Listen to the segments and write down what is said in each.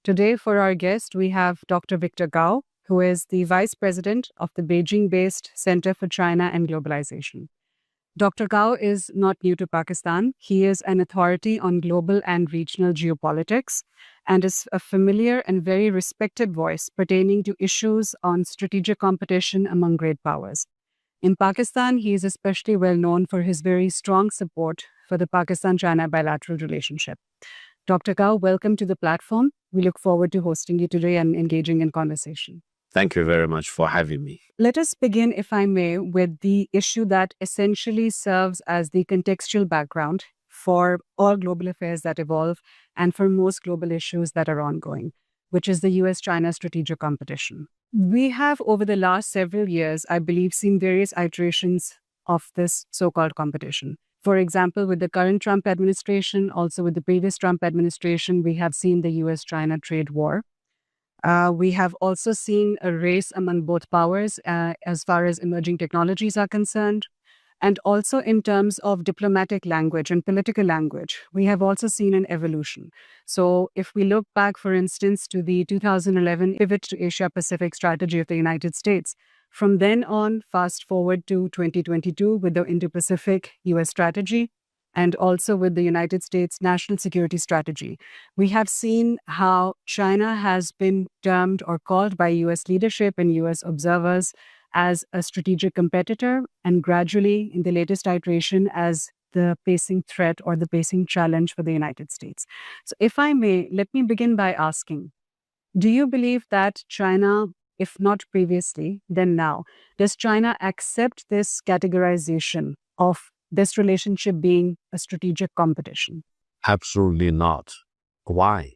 Today, for our guest, we have Dr. Victor Gao, who is the Vice President of the Beijing-based Center for China and Globalization. Dr. Gao is not new to Pakistan. He is an authority on global and regional geopolitics and is a familiar and very respected voice pertaining to issues on strategic competition among great powers. In Pakistan, he is especially well known for his very strong support for the Pakistan-China bilateral relationship. Dr. Gao, welcome to the platform. We look forward to hosting you today and engaging in conversation. Thank you very much for having me. Let us begin, if I may, with the issue that essentially serves as the contextual background for all global affairs that evolve and for most global issues that are ongoing, which is the US-China strategic competition. We have, over the last several years, I believe, seen various iterations of this so-called competition. For example, with the current Trump administration, also with the previous Trump administration, we have seen the US-China trade war. We have also seen a race among both powers as far as emerging technologies are concerned. And also in terms of diplomatic language and political language, we have also seen an evolution. So if we look back, for instance, to the 2011 pivot to Asia-Pacific strategy of the United States, from then on, fast forward to 2022 with the Indo-Pacific US strategy, and also with the United States national security strategy, we have seen how China has been termed or called by US leadership and US observers as a strategic competitor, and gradually, in the latest iteration, as the pacing threat or the pacing challenge for the United States. So if I may, let me begin by asking, do you believe that China, if not previously, then now, does China accept this categorization of this relationship being a strategic competition? Absolutely not. Why?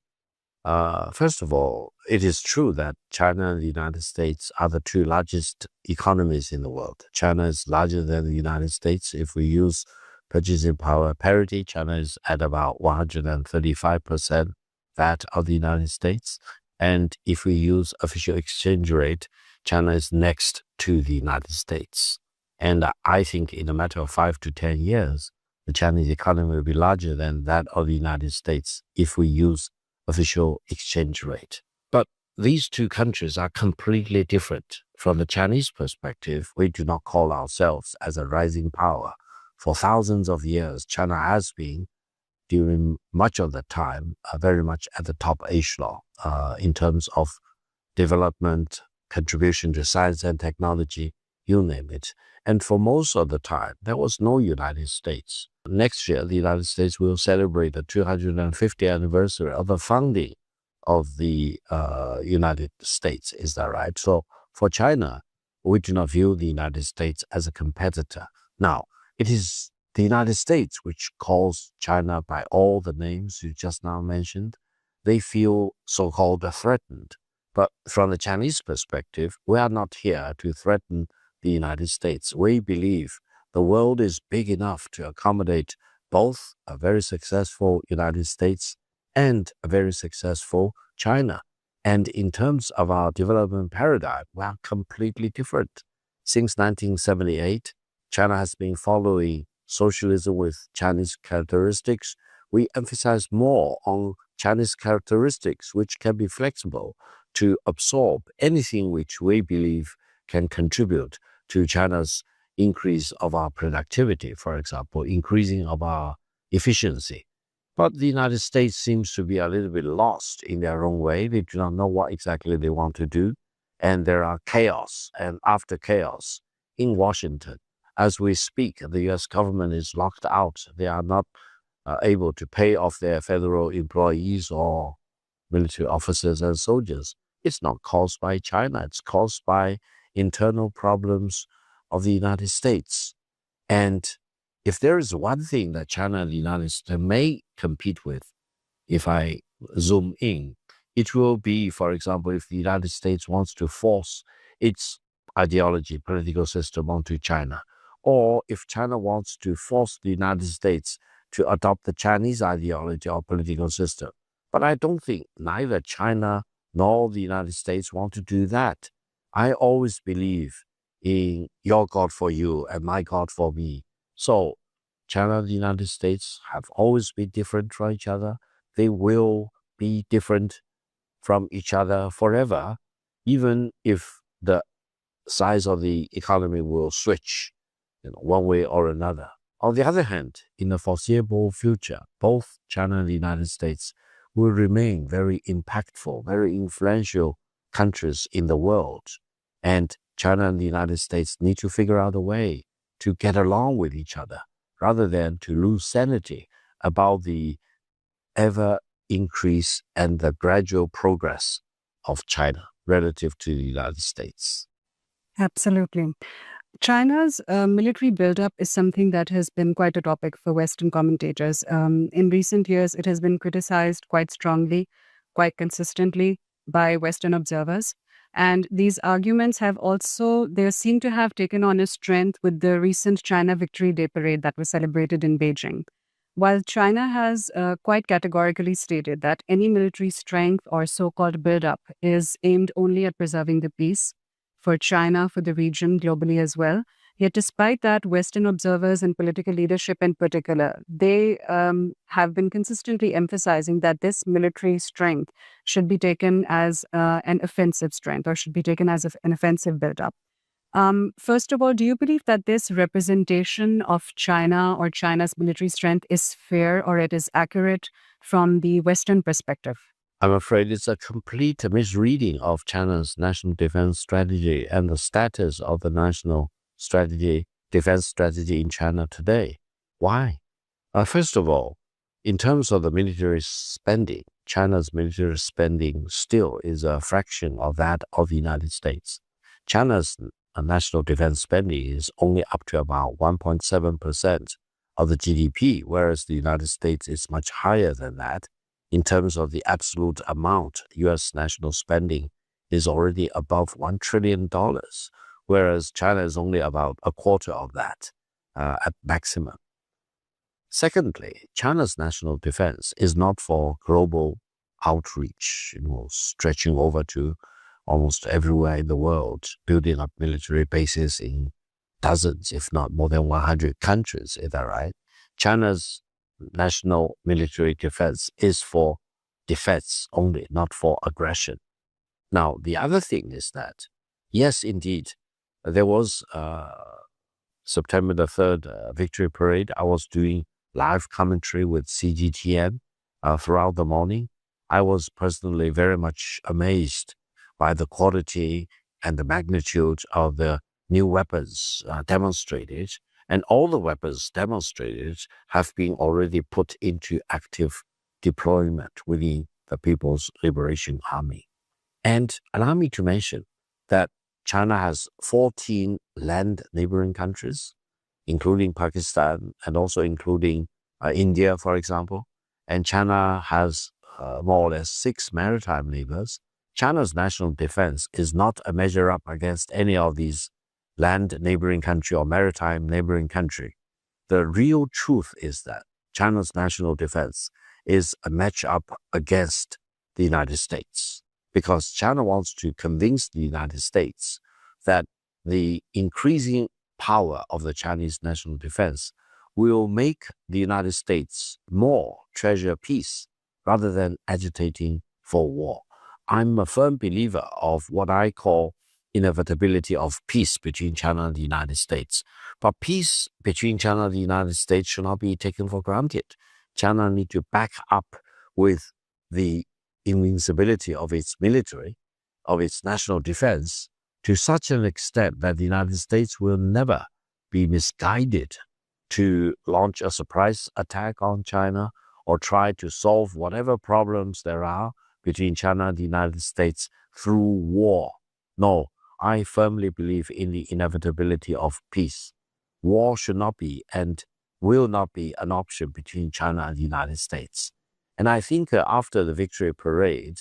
First of all, it is true that China and the United States are the two largest economies in the world. China is larger than the United States. If we use purchasing power parity, China is at about 135% that of the United States. And if we use official exchange rate, China is next to the United States. And I think in a matter of 5 to 10 years, the Chinese economy will be larger than that of the United States if we use official exchange rate. But these two countries are completely different. From the Chinese perspective, we do not call ourselves as a rising power. For thousands of years, China has been, during much of the time, very much at the top echelon in terms of development, contribution to science and technology, you name it. And for most of the time, there was no United States. Next year, the United States will celebrate the 250th anniversary of the founding of the United States. Is that right? So for China, we do not view the United States as a competitor. Now, it is the United States which calls China by all the names you just now mentioned. They feel so-called threatened. But from the Chinese perspective, we are not here to threaten the United States. We believe the world is big enough to accommodate both a very successful United States and a very successful China. And in terms of our development paradigm, we are completely different. Since 1978, China has been following socialism with Chinese characteristics. We emphasize more on Chinese characteristics, which can be flexible to absorb anything which we believe can contribute to China's increase of our productivity, for example, increasing of our efficiency. But the United States seems to be a little bit lost in their own way. They do not know what exactly they want to do. And there are chaos and after chaos in Washington. As we speak, the US government is locked out. They are not able to pay off their federal employees or military officers and soldiers. It's not caused by China. It's caused by internal problems of the United States. And if there is one thing that China and the United States may compete with, if I zoom in, it will be, for example, if the United States wants to force its ideology, political system onto China, or if China wants to force the United States to adopt the Chinese ideology or political system. But I don't think neither China nor the United States want to do that. I always believe in your God for you and my God for me. So China and the United States have always been different from each other. They will be different from each other forever, even if the size of the economy will switch one way or another. On the other hand, in the foreseeable future, both China and the United States will remain very impactful, very influential countries in the world. And China and the United States need to figure out a way to get along with each other rather than to lose sanity about the ever increase and the gradual progress of China relative to the United States. Absolutely. China's military buildup is something that has been quite a topic for Western commentators. In recent years, it has been criticized quite strongly, quite consistently by Western observers. And these arguments they seem to have taken on a strength with the recent China Victory Day parade that was celebrated in Beijing. While China has quite categorically stated that any military strength or so-called buildup is aimed only at preserving the peace for China, for the region, globally as well. Yet despite that, Western observers and political leadership in particular, they have been consistently emphasizing that this military strength should be taken as an offensive strength or should be taken as an offensive buildup. First of all, do you believe that this representation of China or China's military strength is fair or it is accurate from the Western perspective? I'm afraid it's a complete misreading of China's national defense strategy and the status of the national defense strategy in China today. Why? First of all, in terms of the military spending, China's military spending still is a fraction of that of the United States. China's national defense spending is only up to about 1.7% of the GDP, whereas the United States is much higher than that. In terms of the absolute amount, U.S. national spending is already above $1 trillion, whereas China is only about a quarter of that at maximum. Secondly, China's national defense is not for global outreach, stretching over to almost everywhere in the world, building up military bases in dozens, if not more than 100 countries. Is that right? China's national military defense is for defense only, not for aggression. Now, the other thing is that, yes, indeed, there was September the 3rd victory parade. I was doing live commentary with CGTN throughout the morning. I was personally very much amazed by the quality and the magnitude of the new weapons demonstrated. And all the weapons demonstrated have been already put into active deployment within the People's Liberation Army. And allow me to mention that China has 14 land neighboring countries, including Pakistan and also including India, for example. And China has more or less 6 maritime neighbors. China's national defense is not a measure up against any of these land neighboring country or maritime neighboring country. The real truth is that China's national defense is a match up against the United States, because China wants to convince the United States that the increasing power of the Chinese national defense will make the United States more treasure peace rather than agitating for war. I'm a firm believer of what I call inevitability of peace between China and the United States. But peace between China and the United States should not be taken for granted. China needs to back up with the invincibility of its military, of its national defense, to such an extent that the United States will never be misguided to launch a surprise attack on China or try to solve whatever problems there are between China and the United States through war. No, I firmly believe in the inevitability of peace. War should not be and will not be an option between China and the United States. And I think after the victory parade,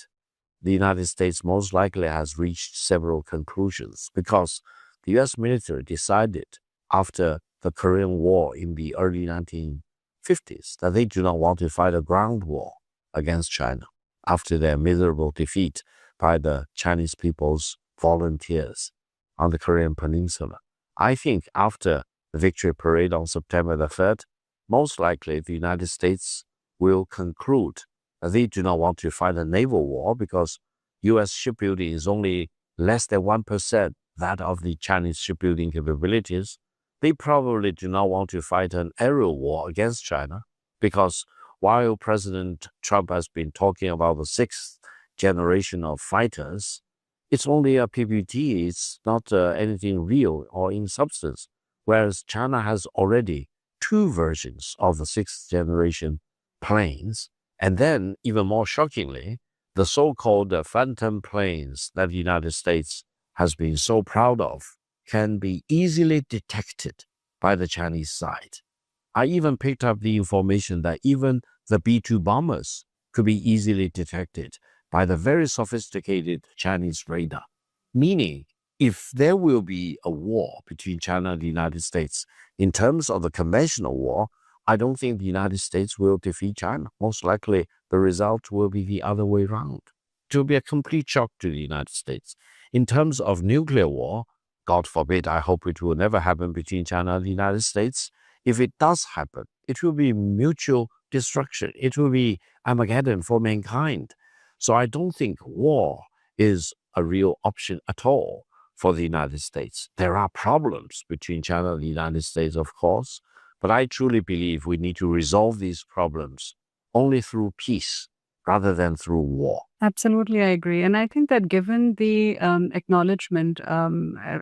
the United States most likely has reached several conclusions, because the U.S. military decided after the Korean War in the early 1950s that they do not want to fight a ground war against China after their miserable defeat by the Chinese people's volunteers on the Korean Peninsula. I think after the victory parade on September the 3rd, most likely the United States will conclude that they do not want to fight a naval war, because U.S. shipbuilding is only less than 1% that of the Chinese shipbuilding capabilities, they probably do not want to fight an aerial war against China, because while President Trump has been talking about the sixth generation of fighters, it's only a PPT, it's not anything real or in substance, whereas China has already two versions of the sixth generation planes, and then, even more shockingly, the so-called phantom planes that the United States has been so proud of can be easily detected by the Chinese side. I even picked up the information that even the B-2 bombers could be easily detected by the very sophisticated Chinese radar. Meaning, if there will be a war between China and the United States, in terms of the conventional war, I don't think the United States will defeat China. Most likely, the result will be the other way around. It will be a complete shock to the United States. In terms of nuclear war, God forbid, I hope it will never happen between China and the United States. If it does happen, it will be mutual destruction. It will be Armageddon for mankind. So I don't think war is a real option at all for the United States. There are problems between China and the United States, of course, but I truly believe we need to resolve these problems only through peace rather than through war. Absolutely, I agree. And I think that given the acknowledgement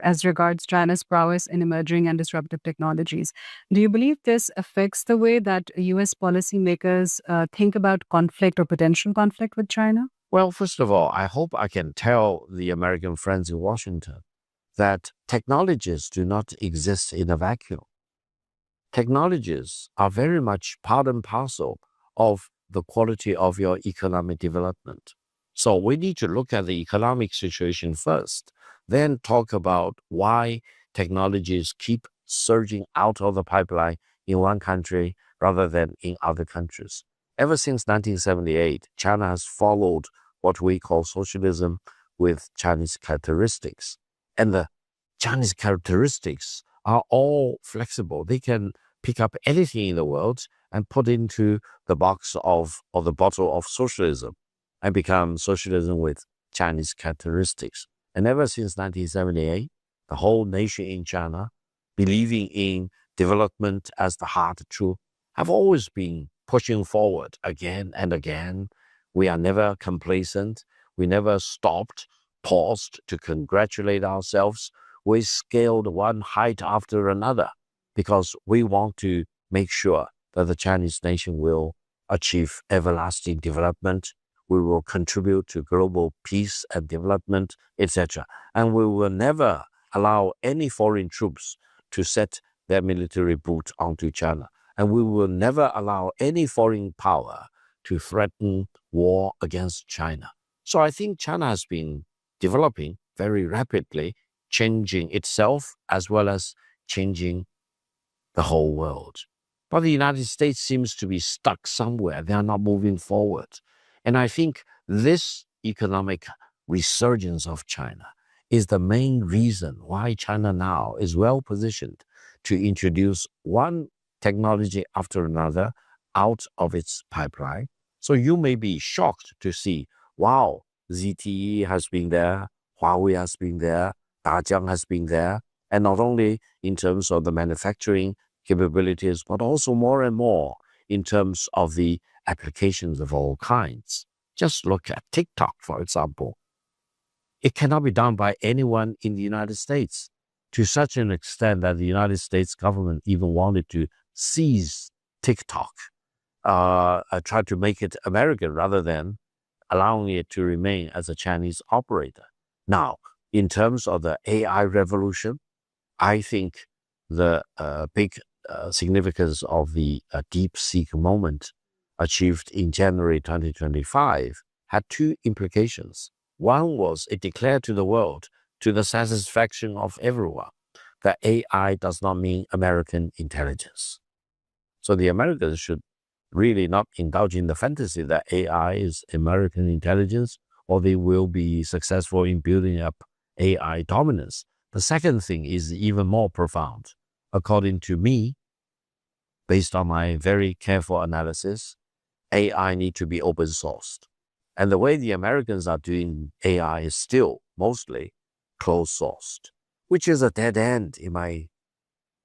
as regards China's prowess in emerging and disruptive technologies, do you believe this affects the way that US policymakers think about conflict or potential conflict with China? Well, first of all, I hope I can tell the American friends in Washington that technologies do not exist in a vacuum. Technologies are very much part and parcel of the quality of your economic development. So we need to look at the economic situation first, then talk about why technologies keep surging out of the pipeline in one country rather than in other countries. Ever since 1978, China has followed what we call socialism with Chinese characteristics. And the Chinese characteristics are all flexible. They can pick up anything in the world and put into the box of or the bottle of socialism and become socialism with Chinese characteristics. And ever since 1978, the whole nation in China, believing in development as the hard truth, have always been pushing forward again and again. We are never complacent. We never stopped, paused to congratulate ourselves. We scaled one height after another because we want to make sure that the Chinese nation will achieve everlasting development. We will contribute to global peace and development, etc. And we will never allow any foreign troops to set their military boot onto China. And we will never allow any foreign power to threaten war against China. So I think China has been developing very rapidly, changing itself as well as changing the whole world. But the United States seems to be stuck somewhere. They are not moving forward. And I think this economic resurgence of China is the main reason why China now is well positioned to introduce one technology after another out of its pipeline. So you may be shocked to see, wow, ZTE has been there, Huawei has been there, Dajiang has been there, and not only in terms of the manufacturing capabilities, but also more and more in terms of the applications of all kinds. Just look at TikTok, for example. It cannot be done by anyone in the United States to such an extent that the United States government even wanted to seize TikTok, try to make it American rather than allowing it to remain as a Chinese operator. Now, in terms of the AI revolution, I think the big significance of the DeepSeek moment achieved in January 2025 had two implications. One was it declared to the world, to the satisfaction of everyone, that AI does not mean American intelligence. So the Americans should really not indulge in the fantasy that AI is American intelligence, or they will be successful in building up AI dominance. The second thing is even more profound. According to me, based on my very careful analysis, AI need to be open sourced. And the way the Americans are doing AI is still mostly closed-sourced, which is a dead end in my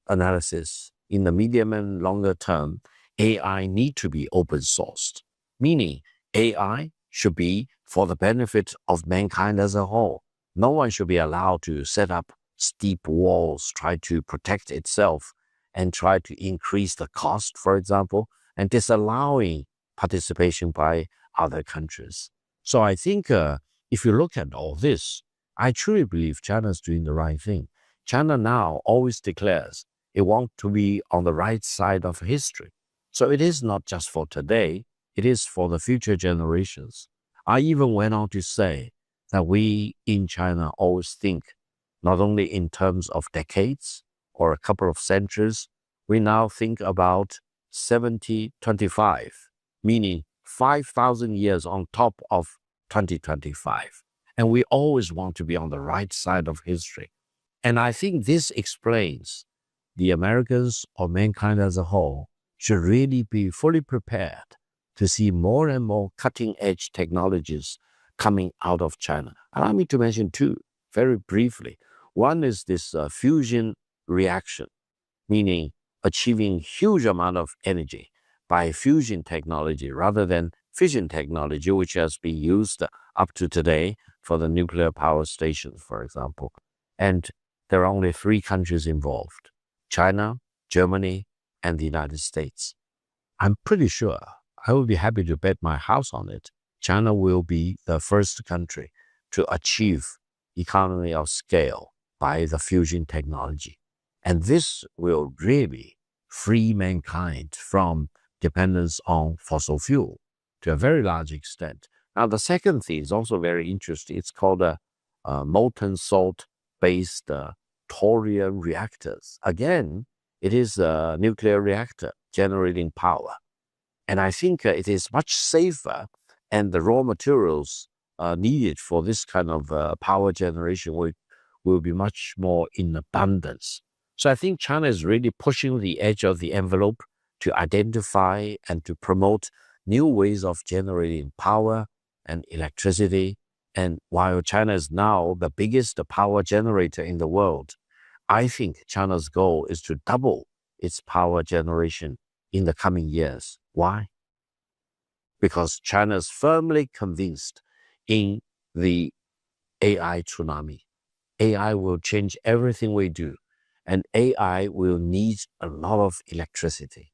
analysis. In the medium and longer term, AI need to be open-sourced, meaning AI should be for the benefit of mankind as a whole. No one should be allowed to set up steep walls, try to protect itself, and try to increase the cost, for example, and disallowing participation by other countries. So I think if you look at all this, I truly believe China is doing the right thing. China now always declares it wants to be on the right side of history. So it is not just for today, it is for the future generations. I even went on to say that we in China always think not only in terms of decades or a couple of centuries, we now think about 70-25, meaning 5,000 years on top of 2025. And we always want to be on the right side of history. And I think this explains the Americans or mankind as a whole should really be fully prepared to see more and more cutting-edge technologies coming out of China. Allow me to mention two very briefly. One is this fusion reaction, meaning achieving huge amount of energy by fusion technology rather than fission technology, which has been used up to today for the nuclear power stations, for example. And there are only 3 countries involved: China, Germany, and the United States. I'm pretty sure, I will be happy to bet my house on it, China will be the first country to achieve economy of scale by the fusion technology. And this will really free mankind from dependence on fossil fuel to a very large extent. Now, the second thing is also very interesting. It's called molten salt-based thorium reactors. Again, it is a nuclear reactor generating power. And I think it is much safer, and the raw materials needed for this kind of power generation will be much more in abundance. So I think China is really pushing the edge of the envelope to identify and to promote new ways of generating power and electricity. And while China is now the biggest power generator in the world, I think China's goal is to double its power generation in the coming years. Why? Because China is firmly convinced in the AI tsunami. AI will change everything we do, and AI will need a lot of electricity.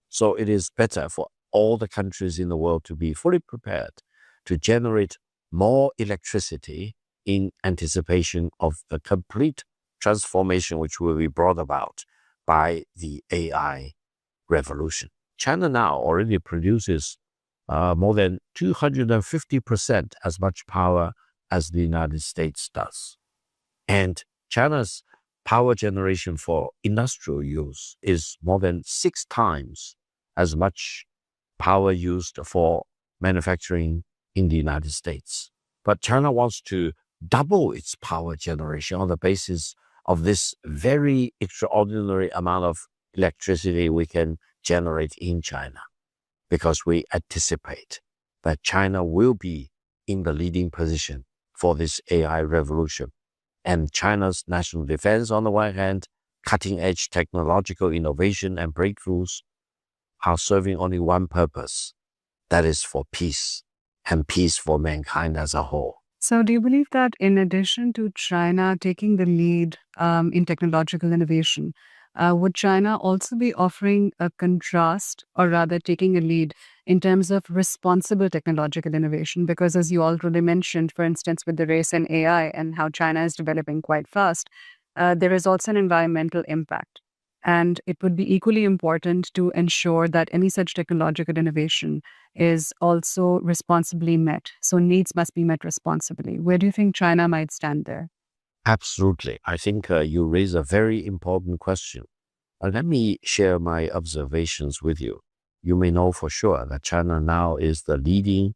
So it is better for all the countries in the world to be fully prepared to generate more electricity in anticipation of the complete transformation which will be brought about by the AI revolution. China now already produces more than 250% as much power as the United States does. And China's power generation for industrial use is more than 6 times as much power used for manufacturing in the United States. But China wants to double its power generation on the basis of this very extraordinary amount of electricity we can generate in China, because we anticipate that China will be in the leading position for this AI revolution. And China's national defense, on the one hand, cutting-edge technological innovation and breakthroughs are serving only one purpose, that is for peace, and peace for mankind as a whole. So do you believe that in addition to China taking the lead in technological innovation, would China also be offering a contrast, or rather taking a lead in terms of responsible technological innovation? Because as you already mentioned, for instance, with the race in AI and how China is developing quite fast, there is also an environmental impact. And it would be equally important to ensure that any such technological innovation is also responsibly met. So needs must be met responsibly. Where do you think China might stand there? Absolutely. I think you raise a very important question. Let me share my observations with you. You may know for sure that China now is the leading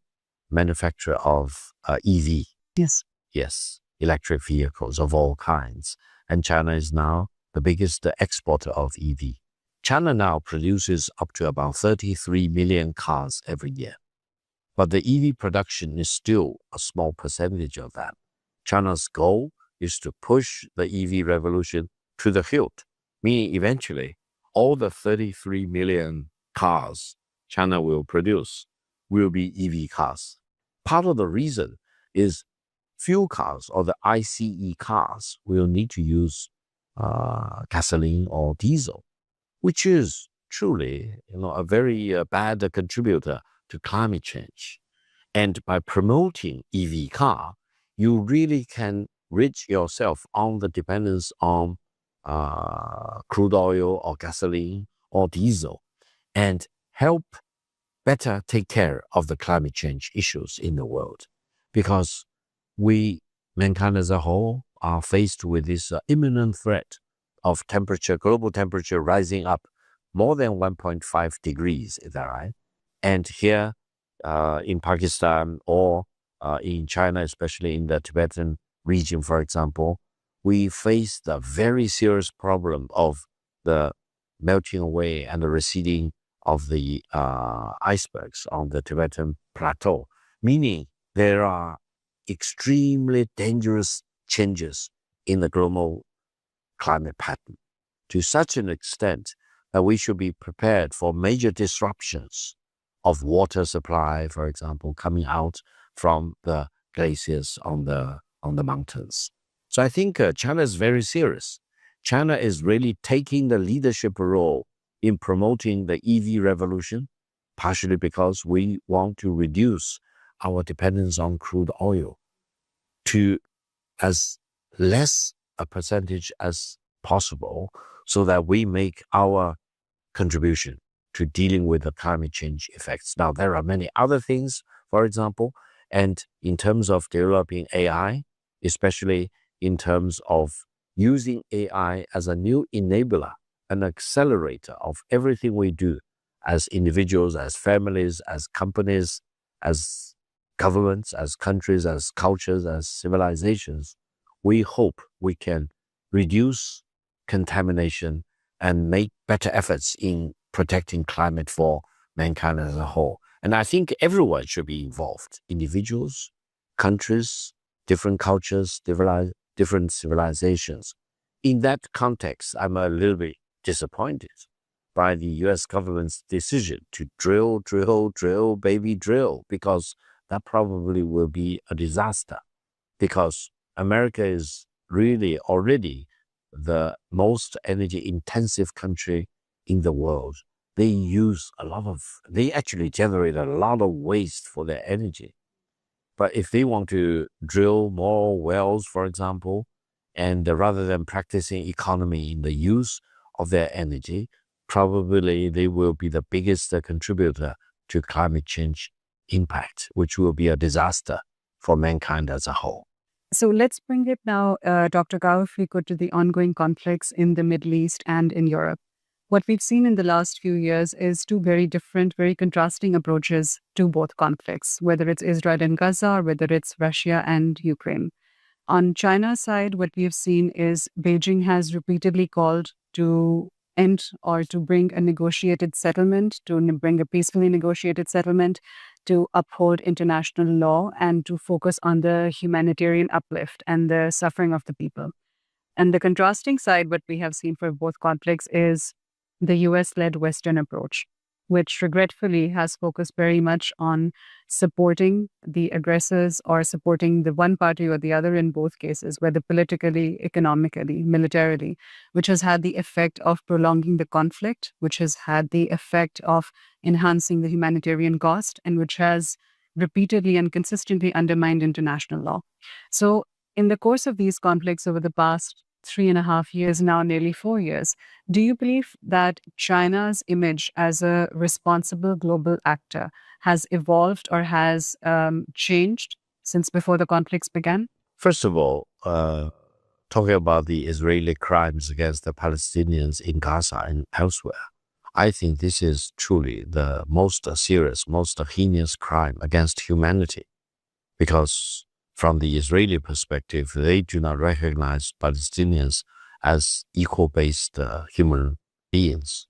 manufacturer of EV. Yes. Yes, electric vehicles of all kinds. And China is now the biggest exporter of EV. China now produces up to about 33 million cars every year. But the EV production is still a small percentage of that. China's goal is to push the EV revolution to the hilt, meaning eventually all the 33 million cars China will produce will be EV cars. Part of the reason is fuel cars or the ICE cars will need to use gasoline or diesel, which is truly, a very bad contributor to climate change. And by promoting EV car, you really can rid yourself on the dependence on crude oil or gasoline or diesel, and help better take care of the climate change issues in the world. Because we, mankind as a whole, are faced with this imminent threat of global temperature rising up more than 1.5 degrees, is that right? And here in Pakistan or in China, especially in the Tibetan region, for example, we face the very serious problem of the melting away and the receding of the icebergs on the Tibetan plateau, meaning there are extremely dangerous changes in the global climate pattern to such an extent that we should be prepared for major disruptions of water supply, for example, coming out from the glaciers on the mountains. So I think China is very serious. China is really taking the leadership role in promoting the EV revolution, partially because we want to reduce our dependence on crude oil to as less a percentage as possible, so that we make our contribution to dealing with the climate change effects. Now, there are many other things, for example, and in terms of developing AI, especially in terms of using AI as a new enabler, an accelerator of everything we do as individuals, as families, as companies, as governments, as countries, as cultures, as civilizations, we hope we can reduce contamination and make better efforts in protecting climate for mankind as a whole. And I think everyone should be involved. Individuals, countries, different cultures, different civilizations. In that context, I'm a little bit disappointed by the US government's decision to drill, baby, drill, because that probably will be a disaster. Because America is really already the most energy intensive country in the world. They actually generate a lot of waste for their energy. But if they want to drill more wells, for example, and rather than practicing economy in the use of their energy, probably they will be the biggest contributor to climate change impact, which will be a disaster for mankind as a whole. So let's bring it now, Dr. Gao, if we could, to the ongoing conflicts in the Middle East and in Europe. What we've seen in the last few years is two very different, very contrasting approaches to both conflicts, whether it's Israel and Gaza or whether it's Russia and Ukraine. On China's side, what we have seen is Beijing has repeatedly called to end or to bring a negotiated settlement, to bring a peacefully negotiated settlement, to uphold international law, and to focus on the humanitarian uplift and the suffering of the people. And the contrasting side, what we have seen for both conflicts, is the US-led Western approach, which regretfully has focused very much on supporting the aggressors or supporting the one party or the other in both cases, whether politically, economically, militarily, which has had the effect of prolonging the conflict, which has had the effect of enhancing the humanitarian cost, and which has repeatedly and consistently undermined international law. So in the course of these conflicts over the past 3.5 years, now nearly 4 years, do you believe that China's image as a responsible global actor has evolved or has changed since before the conflicts began? First of all, talking about the Israeli crimes against the Palestinians in Gaza and elsewhere, I think this is truly the most serious, most heinous crime against humanity, because from the Israeli perspective, they do not recognize Palestinians as equal-based human beings.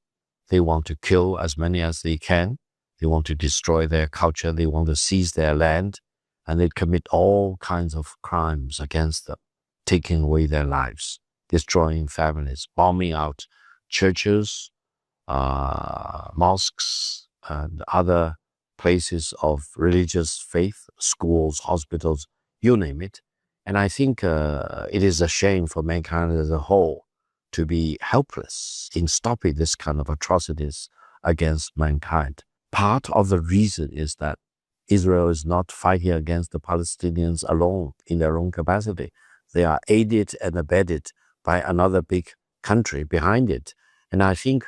They want to kill as many as they can They want to destroy their culture. They want to seize their land. And they commit all kinds of crimes against them, taking away their lives, destroying families, bombing out churches, mosques, and other places of religious faith, schools, hospitals, you name it. And I think it is a shame for mankind as a whole to be helpless in stopping this kind of atrocities against mankind. Part of the reason is that Israel is not fighting against the Palestinians alone in their own capacity. They are aided and abetted by another big country behind it. And I think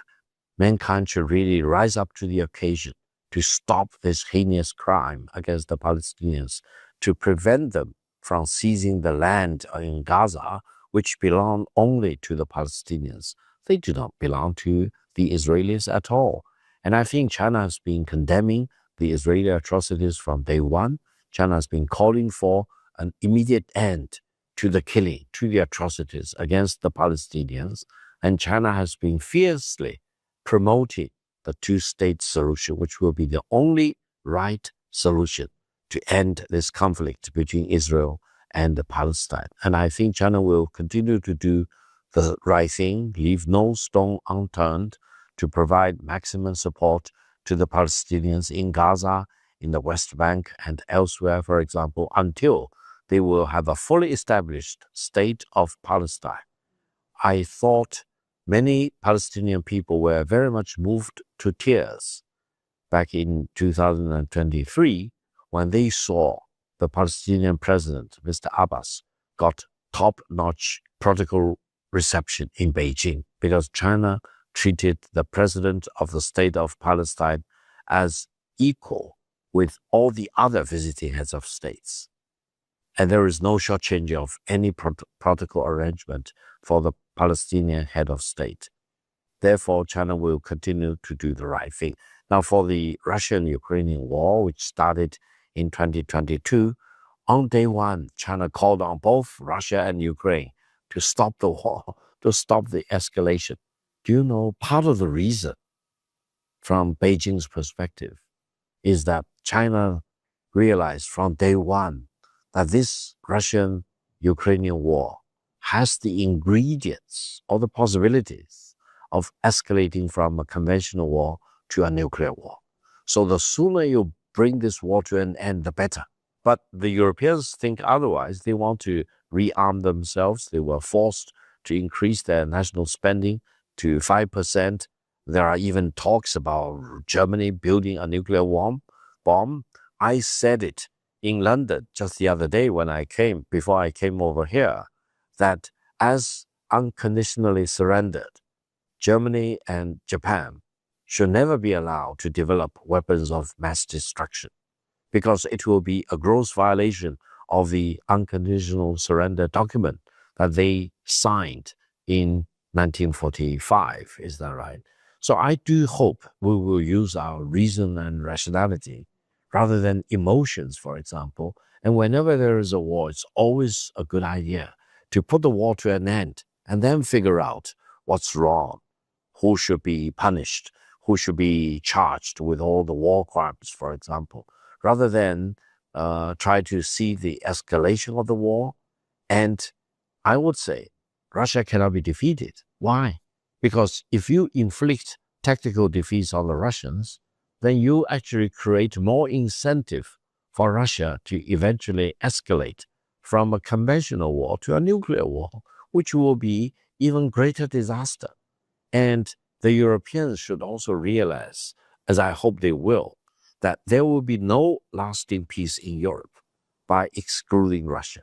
mankind should really rise up to the occasion to stop this heinous crime against the Palestinians, to prevent them from seizing the land in Gaza, which belong only to the Palestinians. They do not belong to the Israelis at all. And I think China has been condemning the Israeli atrocities from day one. China has been calling for an immediate end to the killing, to the atrocities against the Palestinians. And China has been fiercely promoting the two-state solution, which will be the only right solution to end this conflict between Israel and Palestine. And I think China will continue to do the right thing, leave no stone unturned to provide maximum support to the Palestinians in Gaza, in the West Bank, and elsewhere, for example, until they will have a fully established state of Palestine. I thought many Palestinian people were very much moved to tears back in 2023 when they saw the Palestinian president, Mr. Abbas, got top-notch protocol reception in Beijing because China treated the president of the state of Palestine as equal with all the other visiting heads of states. And there is no shortchanging of any protocol arrangement for the Palestinian head of state. Therefore, China will continue to do the right thing. Now, for the Russian-Ukrainian war, which started in 2022, on day one, China called on both Russia and Ukraine to stop the war, to stop the escalation. Do you know, part of the reason from Beijing's perspective is that China realized from day one that this Russian-Ukrainian war has the ingredients or the possibilities of escalating from a conventional war to a nuclear war. So the sooner you bring this war to an end, the better. But the Europeans think otherwise. They want to rearm themselves. They were forced to increase their national spending to 5%. There are even talks about Germany building a nuclear bomb. I said it in London just the other day before I came over here, that as unconditionally surrendered, Germany and Japan should never be allowed to develop weapons of mass destruction, because it will be a gross violation of the unconditional surrender document that they signed in 1945. Is that right? So I do hope we will use our reason and rationality rather than emotions, for example. And whenever there is a war, it's always a good idea to put the war to an end and then figure out what's wrong, who should be punished, who should be charged with all the war crimes, for example, rather than try to see the escalation of the war. And I would say Russia cannot be defeated. Why? Because if you inflict tactical defeats on the Russians, then you actually create more incentive for Russia to eventually escalate from a conventional war to a nuclear war, which will be even greater disaster. And the Europeans should also realize, as I hope they will, that there will be no lasting peace in Europe by excluding Russia.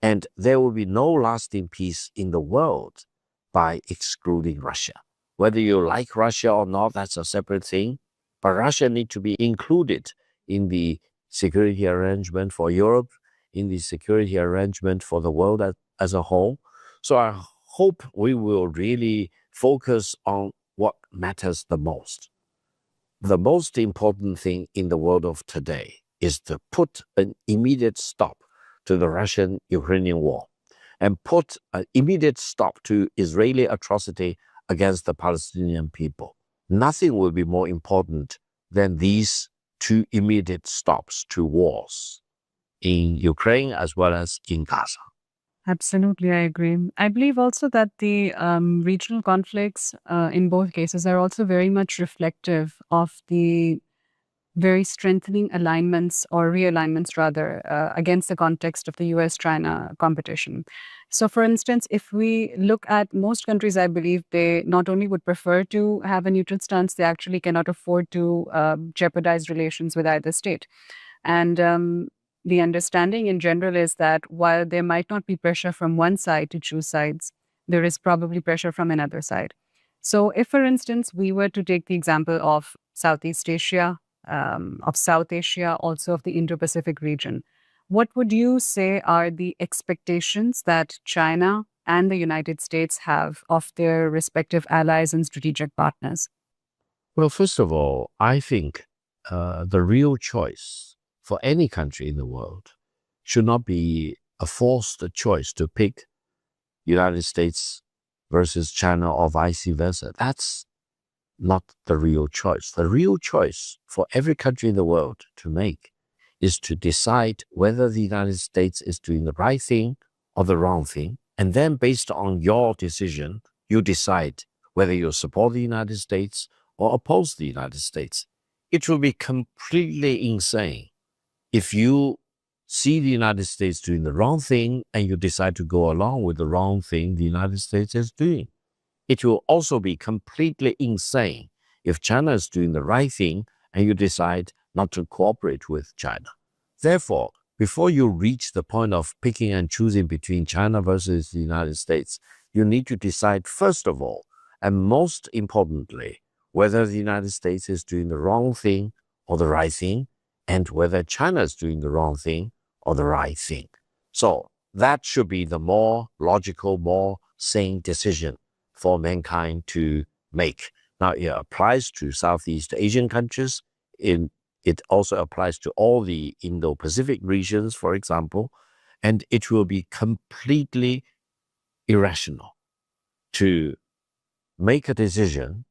And there will be no lasting peace in the world by excluding Russia. Whether you like Russia or not, that's a separate thing. But Russia needs to be included in the security arrangement for Europe, in the security arrangement for the world as a whole. So I hope we will really focus on what matters the most. The most important thing in the world of today is to put an immediate stop to the Russian-Ukrainian war and put an immediate stop to Israeli atrocity against the Palestinian people. Nothing will be more important than these two immediate stops to wars in Ukraine as well as in Gaza. Absolutely, I agree. I believe also that the regional conflicts in both cases are also very much reflective of the very strengthening alignments or realignments rather against the context of the US-China competition. So for instance, if we look at most countries, I believe they not only would prefer to have a neutral stance, they actually cannot afford to jeopardize relations with either state. And the understanding in general is that while there might not be pressure from one side to choose sides, there is probably pressure from another side. So if, for instance, we were to take the example of Southeast Asia, of South Asia, also of the Indo-Pacific region, what would you say are the expectations that China and the United States have of their respective allies and strategic partners? Well, first of all, I think the real choice for any country in the world should not be a forced choice to pick United States versus China or vice versa. That's not the real choice. The real choice for every country in the world to make is to decide whether the United States is doing the right thing or the wrong thing. And then based on your decision, you decide whether you support the United States or oppose the United States. It will be completely insane if you see the United States doing the wrong thing and you decide to go along with the wrong thing the United States is doing. It will also be completely insane if China is doing the right thing and you decide not to cooperate with China. Therefore, before you reach the point of picking and choosing between China versus the United States, you need to decide first of all, and most importantly, whether the United States is doing the wrong thing or the right thing, and whether China is doing the wrong thing or the right thing. So that should be the more logical, more sane decision for mankind to make. Now, it applies to Southeast Asian countries. It also applies to all the Indo-Pacific regions, for example, and it will be completely irrational to make a decision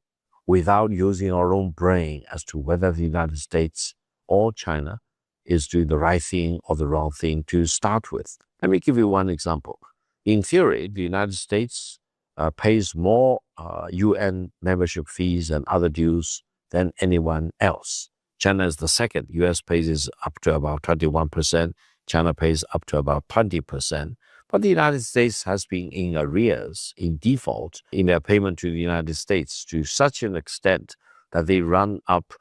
without using our own brain as to whether the United States or China is doing the right thing or the wrong thing to start with. Let me give you one example. In theory, the United States pays more UN membership fees and other dues than anyone else. China is the second. US pays up to about 21%. China pays up to about 20%. But the United States has been in arrears, in default, in their payment to the United States to such an extent that they run up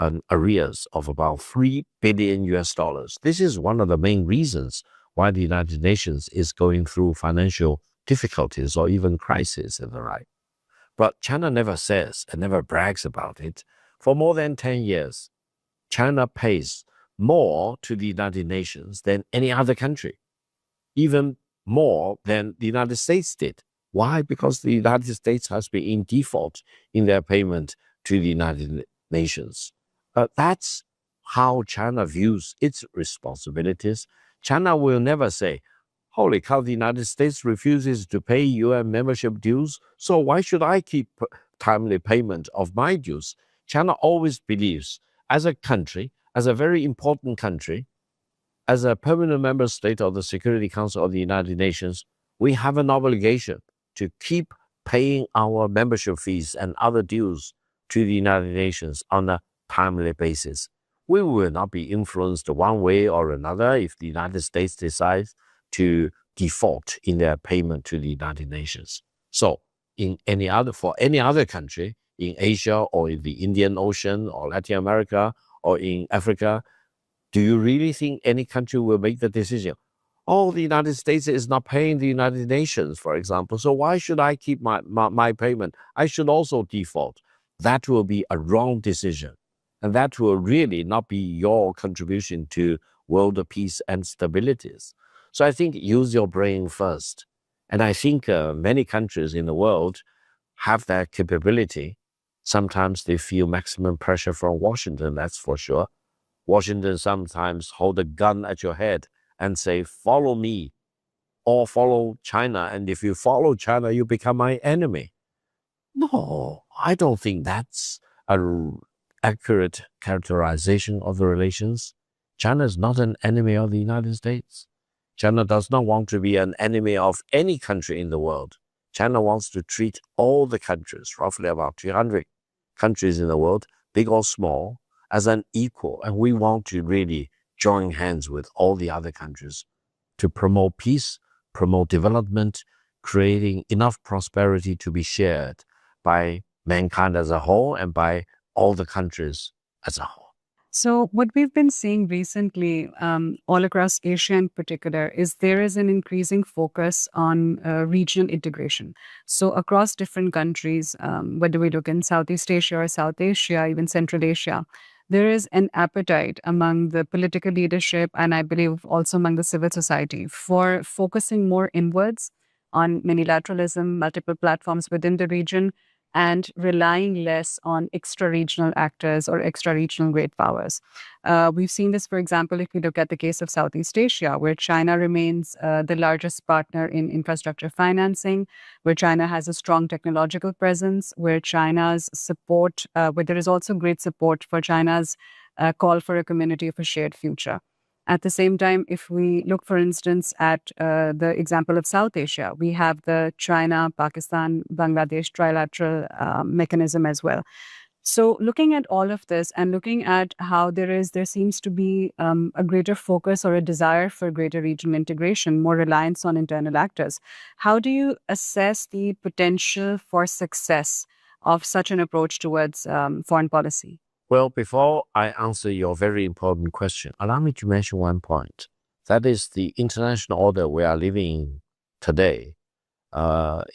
an arrears of about $3 billion US. This is one of the main reasons why the United Nations is going through financial difficulties or even crisis and the like. But China never says and never brags about it. For more than 10 years, China pays more to the United Nations than any other country, even more than the United States did. Why? Because the United States has been in default in their payment to the United Nations. That's how China views its responsibilities. China will never say, holy cow, the United States refuses to pay UN membership dues, so why should I keep timely payment of my dues? China always believes, as a country, as a very important country, as a permanent member state of the Security Council of the United Nations, we have an obligation to keep paying our membership fees and other dues to the United Nations on a timely basis. We will not be influenced one way or another if the United States decides to default in their payment to the United Nations. So, for any other country in Asia or in the Indian Ocean or Latin America or in Africa, do you really think any country will make the decision? Oh, the United States is not paying the United Nations, for example, so why should I keep my payment? I should also default. That will be a wrong decision. And that will really not be your contribution to world peace and stabilities. So I think use your brain first. And I think many countries in the world have that capability. Sometimes they feel maximum pressure from Washington, that's for sure. Washington sometimes hold a gun at your head and say, follow me or follow China. And if you follow China, you become my enemy. No, I don't think that's a accurate characterization of the relations. China is not an enemy of the United States. China does not want to be an enemy of any country in the world. China wants to treat all the countries, roughly about 300 countries in the world, big or small, as an equal. And we want to really join hands with all the other countries to promote peace, promote development, creating enough prosperity to be shared by mankind as a whole and by all the countries as a whole. So what we've been seeing recently, all across Asia in particular, is there is an increasing focus on regional integration. So across different countries, whether we look in Southeast Asia or South Asia, even Central Asia, there is an appetite among the political leadership and I believe also among the civil society for focusing more inwards on multilateralism, multiple platforms within the region, and relying less on extra-regional actors or extra-regional great powers. We've seen this, for example, if we look at the case of Southeast Asia, where China remains the largest partner in infrastructure financing, where China has a strong technological presence, where China's support, where there is also great support for China's call for a community of a shared future. At the same time, if we look, for instance, at the example of South Asia, we have the China, Pakistan, Bangladesh trilateral mechanism as well. So looking at all of this and looking at how there seems to be a greater focus or a desire for greater regional integration, more reliance on internal actors, how do you assess the potential for success of such an approach towards foreign policy? Well, before I answer your very important question, allow me to mention one point. That is the international order we are living in today,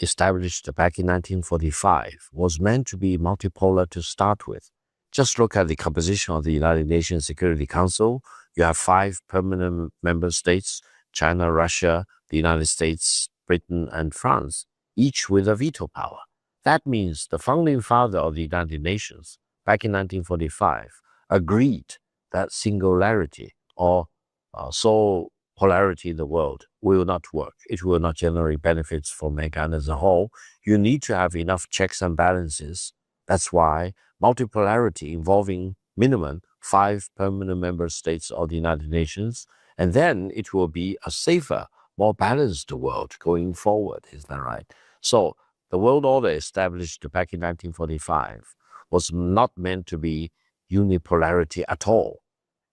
established back in 1945, was meant to be multipolar to start with. Just look at the composition of the United Nations Security Council. You have 5 permanent member states, China, Russia, the United States, Britain, and France, each with a veto power. That means the founding father of the United Nations, back in 1945, agreed that singularity or sole polarity in the world will not work. It will not generate benefits for mankind as a whole. You need to have enough checks and balances. That's why multipolarity involving minimum 5 permanent member states of the United Nations, and then it will be a safer, more balanced world going forward. Is that right? So the world order established back in 1945 was not meant to be unipolarity at all.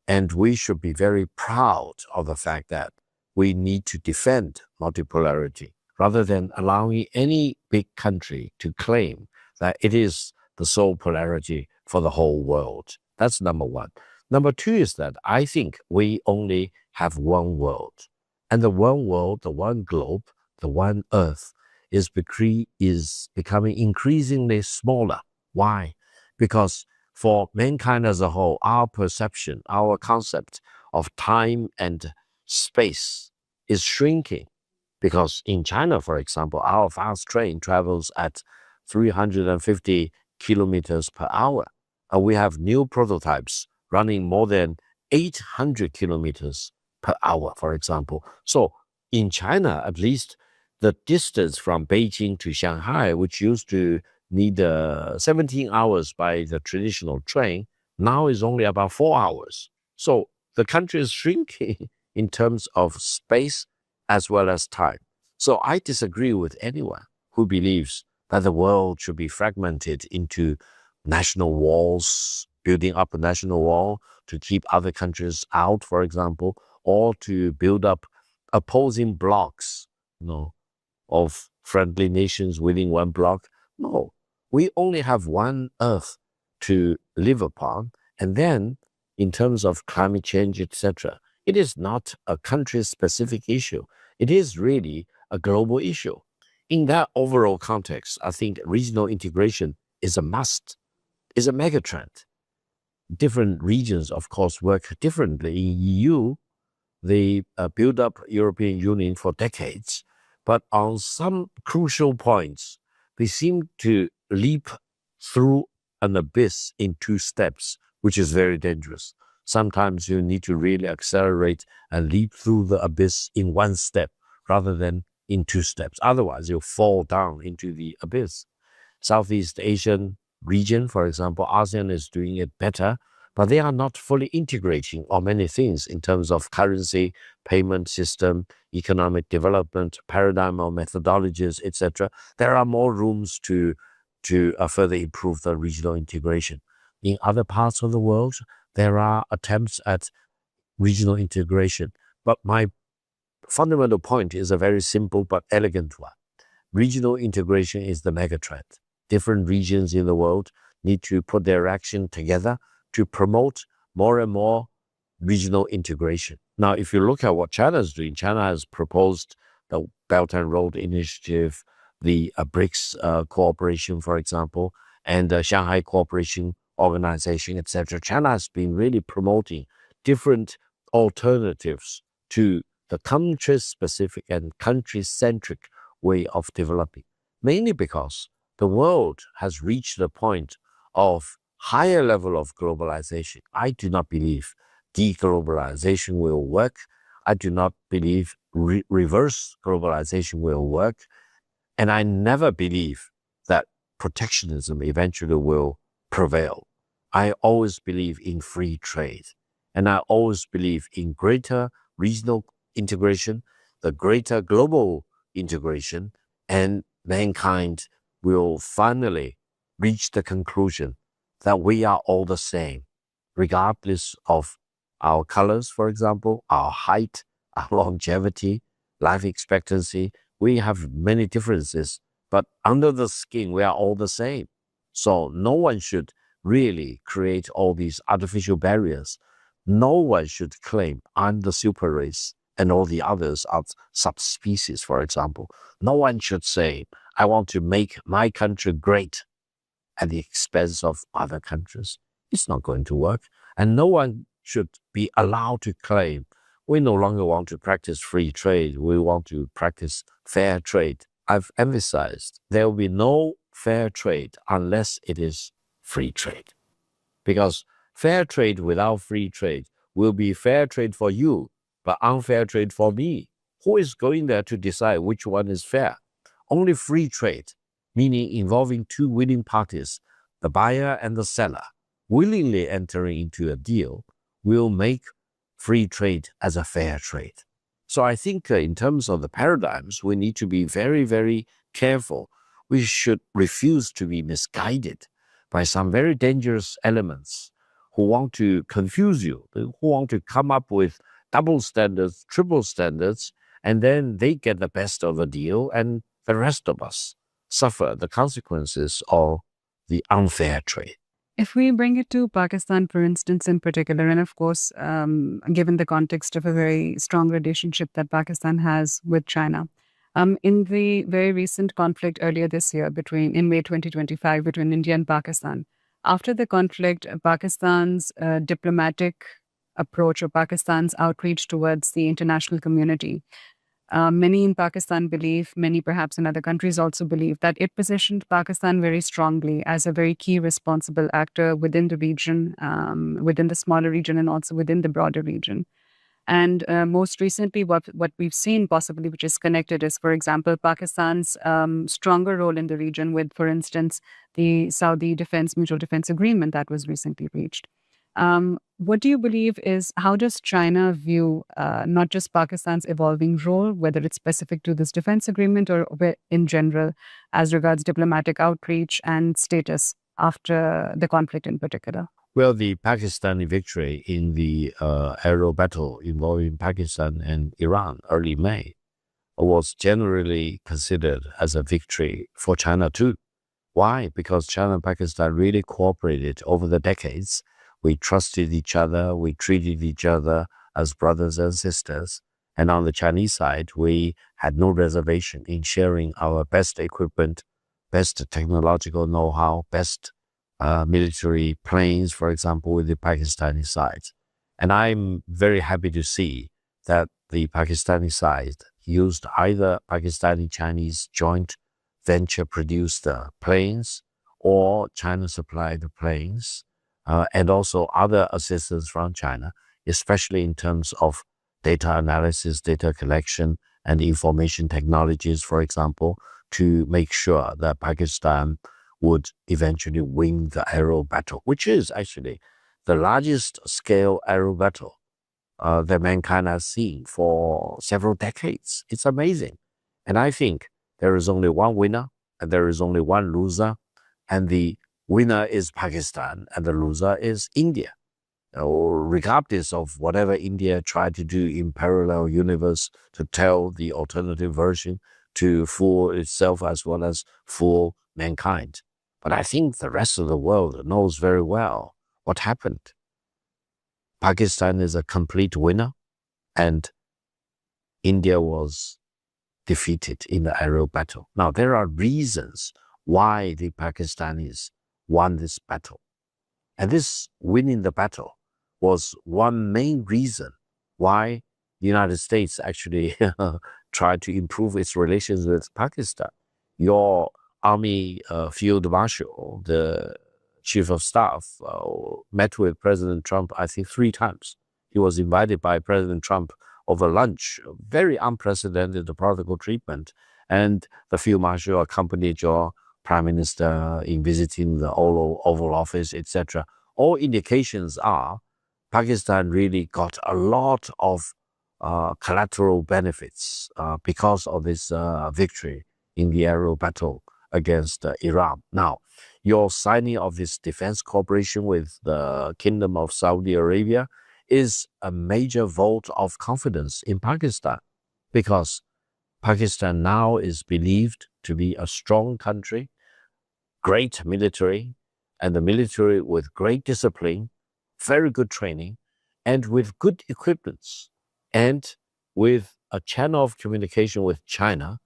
And we should be very proud of the fact that we need to defend multipolarity rather than allowing any big country to claim that it is the sole polarity for the whole world. That's number one. Number two is that I think we only have one world. And the one world, the one globe, the one earth is becoming increasingly smaller. Why? Because for mankind as a whole, our perception, our concept of time and space is shrinking. Because in China, for example, our fast train travels at 350 kilometers per hour. And we have new prototypes running more than 800 kilometers per hour, for example. So in China, at least, the distance from Beijing to Shanghai, which used to need 17 hours by the traditional train, now is only about 4 hours. So the country is shrinking in terms of space as well as time. So I disagree with anyone who believes that the world should be fragmented into national walls, building up a national wall to keep other countries out, for example, or to build up opposing blocks, of friendly nations within one block. No, we only have one earth to live upon. And then in terms of climate change, etc., it is not a country-specific issue. It is really a global issue. In that overall context, I think regional integration is a must, is a megatrend. Different regions, of course, work differently. In EU, they built up European Union for decades, but on some crucial points, they seem to leap through an abyss in 2 steps, which is very dangerous. Sometimes you need to really accelerate and leap through the abyss in 1 step rather than in 2 steps. Otherwise, you'll fall down into the abyss. Southeast Asian region, for example, ASEAN is doing it better, but they are not fully integrating on many things in terms of currency, payment system, economic development, paradigm or methodologies, etc. There are more rooms to further improve the regional integration. In other parts of the world, there are attempts at regional integration. But my fundamental point is a very simple but elegant one. Regional integration is the megatrend. Different regions in the world need to put their action together to promote more and more regional integration. Now, if you look at what China is doing, China has proposed the Belt and Road Initiative, the BRICS cooperation, for example, and the Shanghai Cooperation Organization, etc. China has been really promoting different alternatives to the country-specific and country-centric way of developing, mainly because the world has reached the point of higher level of globalization. I do not believe deglobalization will work. I do not believe reverse globalization will work. And I never believe that protectionism eventually will prevail. I always believe in free trade. And I always believe in greater regional integration, the greater global integration, and mankind will finally reach the conclusion that we are all the same, regardless of our colors, for example, our height, our longevity, life expectancy. We have many differences, but under the skin, we are all the same. So no one should really create all these artificial barriers. No one should claim I'm the super race and all the others are subspecies, for example. No one should say, I want to make my country great at the expense of other countries. It's not going to work. And no one should be allowed to claim, we no longer want to practice free trade. We want to practice fair trade. I've emphasized there will be no fair trade unless it is free trade. Because fair trade without free trade will be fair trade for you, but unfair trade for me. Who is going there to decide which one is fair? Only free trade, meaning involving two willing parties, the buyer and the seller, willingly entering into a deal, will make free trade as a fair trade. So I think in terms of the paradigms, we need to be very, very careful. We should refuse to be misguided by some very dangerous elements who want to confuse you, who want to come up with double standards, triple standards, and then they get the best of the deal, and the rest of us suffer the consequences of the unfair trade. If we bring it to Pakistan, for instance, in particular, and of course, given the context of a very strong relationship that Pakistan has with China, in the very recent conflict earlier this year in May 2025 between India and Pakistan, after the conflict, Pakistan's diplomatic approach or Pakistan's outreach towards the international community, many in Pakistan believe, many perhaps in other countries also believe, that it positioned Pakistan very strongly as a very key responsible actor within the region, within the smaller region and also within the broader region. And most recently, what we've seen possibly, which is connected, is, for example, Pakistan's stronger role in the region with, for instance, the Saudi Mutual Defense Agreement that was recently reached. What do you believe is, how does China view not just Pakistan's evolving role, whether it's specific to this defense agreement or in general, as regards diplomatic outreach and status after the conflict in particular? Well, the Pakistani victory in the aerial battle involving Pakistan and Iran early May was generally considered as a victory for China too. Why? Because China and Pakistan really cooperated over the decades. We trusted each other. We treated each other as brothers and sisters. And on the Chinese side, we had no reservation in sharing our best equipment, best technological know-how, best military planes, for example, with the Pakistani side. And I'm very happy to see that the Pakistani side used either Pakistani-Chinese joint venture-produced planes or China-supplied planes, and also other assistance from China, especially in terms of data analysis, data collection, and information technologies, for example, to make sure that Pakistan would eventually win the aero battle, which is actually the largest scale aero battle that mankind has seen for several decades. It's amazing. And I think there is only one winner and there is only one loser, and the winner is Pakistan and the loser is India. Regardless of whatever India tried to do in parallel universe to tell the alternative version to fool itself as well as fool mankind. But I think the rest of the world knows very well what happened. Pakistan is a complete winner, and India was defeated in the aerial battle. Now, there are reasons why the Pakistanis won this battle. And this winning the battle was one main reason why the United States actually tried to improve its relations with Pakistan. Your Army Field Marshal, the Chief of Staff, met with President Trump, I think 3 times. He was invited by President Trump over lunch, very unprecedented protocol treatment. And the Field Marshal accompanied your Prime Minister in visiting the Oval Office, etc. All indications are Pakistan really got a lot of collateral benefits because of this victory in the aerial battle against Iran. Now, your signing of this defense cooperation with the Kingdom of Saudi Arabia is a major vote of confidence in Pakistan, because Pakistan now is believed to be a strong country, great military, and the military with great discipline, very good training, and with good equipments, and with a channel of communication with China,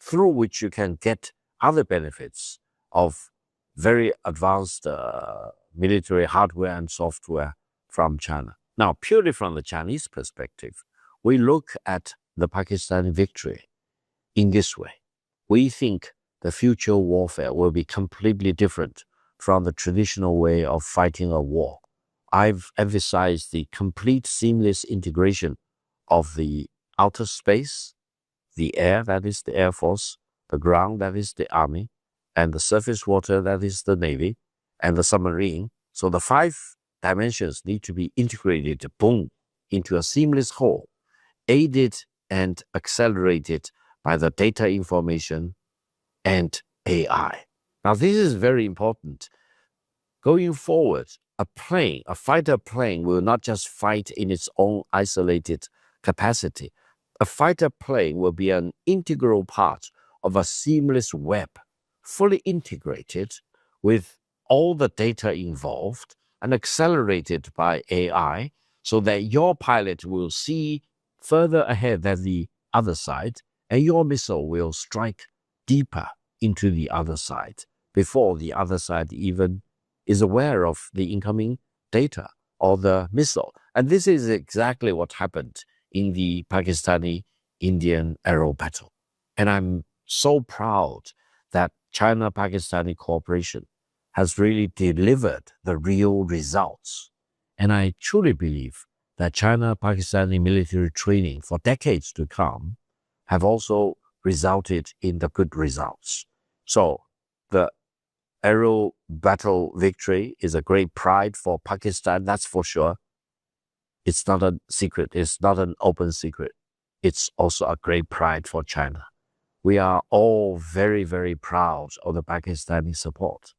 through which you can get other benefits of very advanced military hardware and software from China. Now, purely from the Chinese perspective, we look at the Pakistani victory in this way. We think the future warfare will be completely different from the traditional way of fighting a war. I've emphasized the complete seamless integration of the outer space, the air, that is the Air Force, the ground, that is the Army, and the surface water, that is the Navy, and the submarine. So the 5 dimensions need to be integrated, boom, into a seamless whole, aided and accelerated by the data information and AI. Now, this is very important. Going forward, a fighter plane will not just fight in its own isolated capacity. A fighter plane will be an integral part of a seamless web, fully integrated with all the data involved and accelerated by AI, so that your pilot will see further ahead than the other side, and your missile will strike deeper into the other side before the other side even is aware of the incoming data or the missile. And this is exactly what happened in the Pakistani-Indian aero battle. And I'm so proud that China-Pakistani cooperation has really delivered the real results. And I truly believe that China-Pakistani military training for decades to come have also resulted in the good results. So the aero battle victory is a great pride for Pakistan, that's for sure. It's not a secret. It's not an open secret. It's also a great pride for China. We are all very, very proud of the Pakistani support.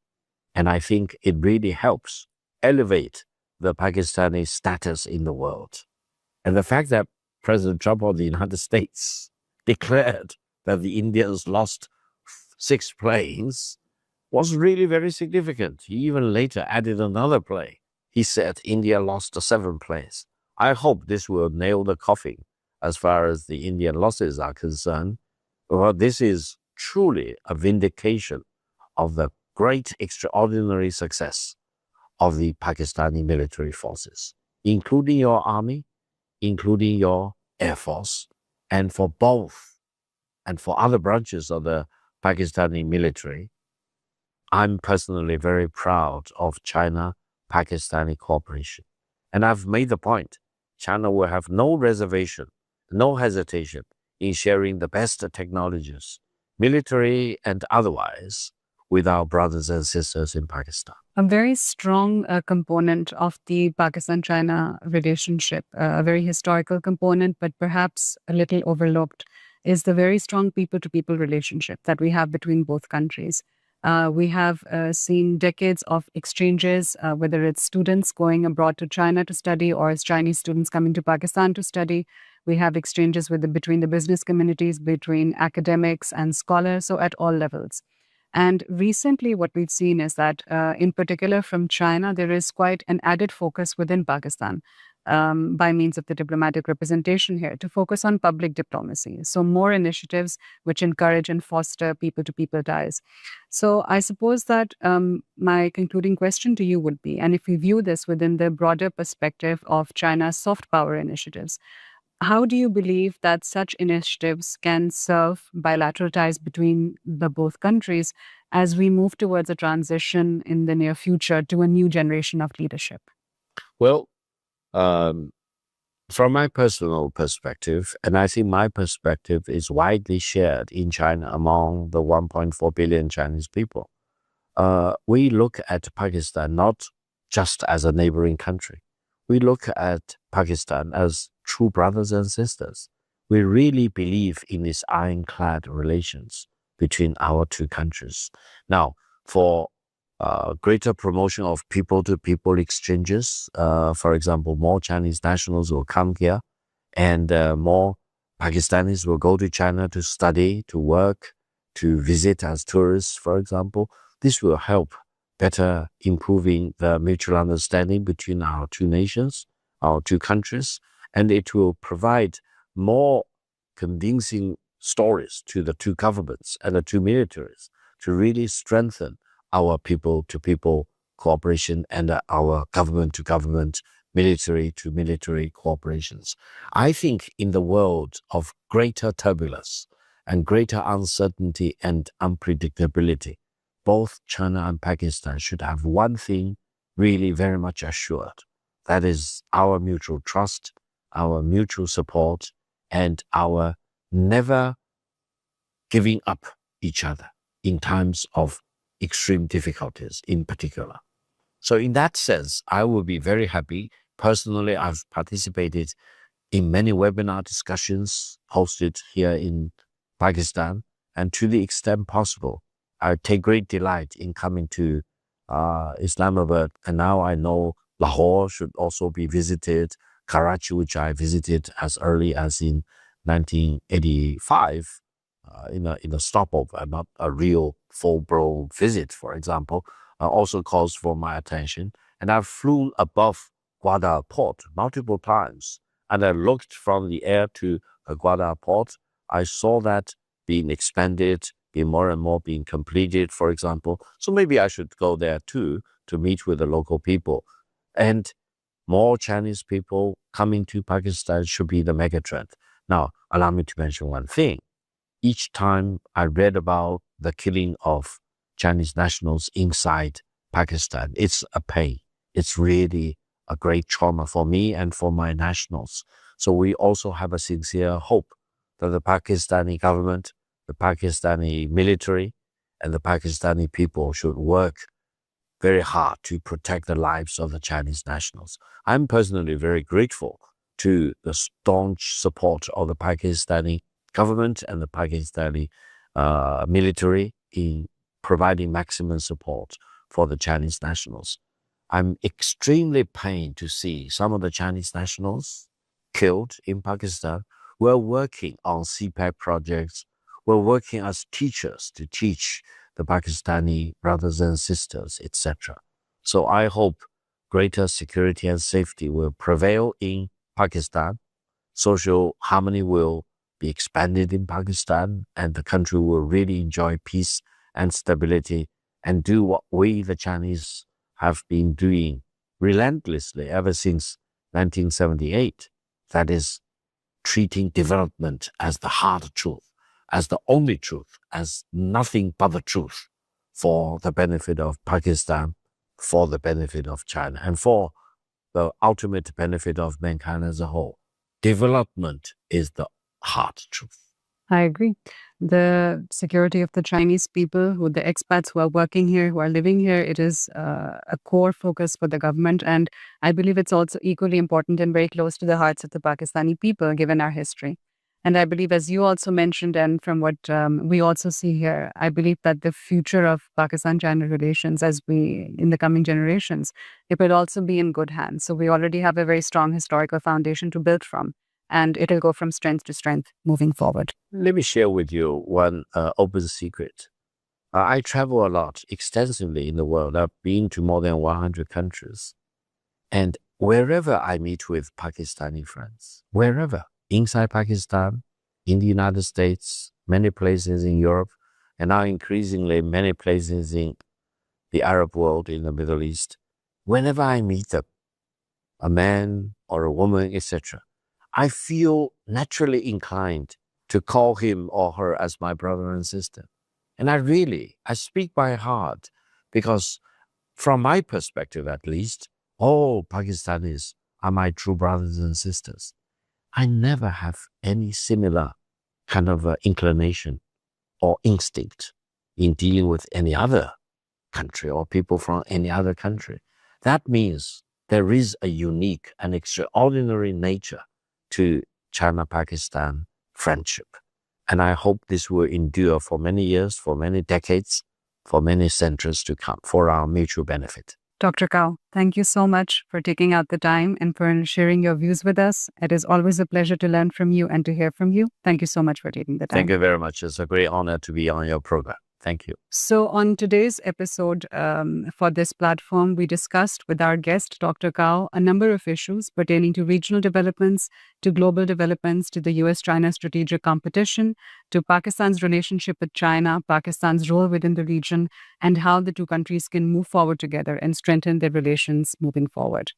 And I think it really helps elevate the Pakistani status in the world. And the fact that President Trump of the United States declared that the Indians lost 6 planes was really very significant. He even later added another plane. He said India lost 7 planes. I hope this will nail the coffin as far as the Indian losses are concerned. Well, this is truly a vindication of the great, extraordinary success of the Pakistani military forces, including your army, including your air force, and for both, and for other branches of the Pakistani military. I'm personally very proud of China-Pakistani cooperation. And I've made the point, China will have no reservation, no hesitation in sharing the best technologies, military and otherwise, with our brothers and sisters in Pakistan. A very strong component of the Pakistan-China relationship, a very historical component, but perhaps a little overlooked, is the very strong people-to-people relationship that we have between both countries. We have seen decades of exchanges, whether it's students going abroad to China to study or as Chinese students coming to Pakistan to study. We have exchanges between the business communities, between academics and scholars, so at all levels. And recently, what we've seen is that, in particular from China, there is quite an added focus within Pakistan by means of the diplomatic representation here to focus on public diplomacy. So more initiatives which encourage and foster people-to-people ties. So I suppose that my concluding question to you would be, and if we view this within the broader perspective of China's soft power initiatives, how do you believe that such initiatives can serve bilateral ties between the both countries as we move towards a transition in the near future to a new generation of leadership? Well, from my personal perspective, and I think my perspective is widely shared in China among the 1.4 billion Chinese people, we look at Pakistan not just as a neighboring country. We look at Pakistan as true brothers and sisters. We really believe in these ironclad relations between our two countries. Now, for greater promotion of people-to-people exchanges, for example, more Chinese nationals will come here and more Pakistanis will go to China to study, to work, to visit as tourists, for example. This will help better improving the mutual understanding between our two nations, our two countries, and it will provide more convincing stories to the two governments and the two militaries to really strengthen our people-to-people cooperation and our government-to-government, military-to-military cooperations. I think in the world of greater turbulence and greater uncertainty and unpredictability, both China and Pakistan should have one thing really very much assured. That is our mutual trust, our mutual support, and our never giving up each other in times of extreme difficulties in particular. So in that sense, I will be very happy. Personally, I've participated in many webinar discussions hosted here in Pakistan, and to the extent possible, I take great delight in coming to Islamabad, and now I know Lahore should also be visited, Karachi, which I visited as early as in 1985, in a stopover, not a real full-blown visit, for example, also calls for my attention. And I've flown above Gwadar port multiple times, and I looked from the air to Gwadar port. I saw that being expanded, being more and more being completed, for example. So maybe I should go there too to meet with the local people. And more Chinese people coming to Pakistan should be the megatrend. Now, allow me to mention one thing. Each time I read about the killing of Chinese nationals inside Pakistan, it's a pain. It's really a great trauma for me and for my nationals. So we also have a sincere hope that the Pakistani government, the Pakistani military, and the Pakistani people should work very hard to protect the lives of the Chinese nationals. I'm personally very grateful to the staunch support of the Pakistani government and the Pakistani military in providing maximum support for the Chinese nationals. I'm extremely pained to see some of the Chinese nationals killed in Pakistan. We're working on CPAC projects. We're working as teachers to teach the Pakistani brothers and sisters, etc. So I hope greater security and safety will prevail in Pakistan. Social harmony will be expanded in Pakistan, and the country will really enjoy peace and stability and do what we, the Chinese, have been doing relentlessly ever since 1978. That is, treating development as the hard truth, as the only truth, as nothing but the truth for the benefit of Pakistan, for the benefit of China, and for the ultimate benefit of mankind as a whole. Development is the hard truth. I agree. The security of the Chinese people, the expats who are working here, who are living here, it is a core focus for the government. And I believe it's also equally important and very close to the hearts of the Pakistani people, given our history. And I believe, as you also mentioned, and from what we also see here, I believe that the future of Pakistan-China relations, in the coming generations, it will also be in good hands. So we already have a very strong historical foundation to build from, and it'll go from strength to strength moving forward. Let me share with you one open secret. I travel a lot, extensively in the world. I've been to more than 100 countries. And wherever I meet with Pakistani friends, wherever, inside Pakistan, in the United States, many places in Europe, and now increasingly many places in the Arab world, in the Middle East, whenever I meet them, a man or a woman, etc., I feel naturally inclined to call him or her as my brother and sister. And I speak by heart, because from my perspective at least, all Pakistanis are my true brothers and sisters. I never have any similar kind of inclination or instinct in dealing with any other country or people from any other country. That means there is a unique and extraordinary nature to China-Pakistan friendship. And I hope this will endure for many years, for many decades, for many centuries to come, for our mutual benefit. Dr. Kao, thank you so much for taking out the time and for sharing your views with us. It is always a pleasure to learn from you and to hear from you. Thank you so much for taking the time. Thank you very much. It's a great honor to be on your program. Thank you. So on today's episode for this platform, we discussed with our guest, Dr. Kao, a number of issues pertaining to regional developments, to global developments, to the US-China strategic competition, to Pakistan's relationship with China, Pakistan's role within the region, and how the two countries can move forward together and strengthen their relations moving forward.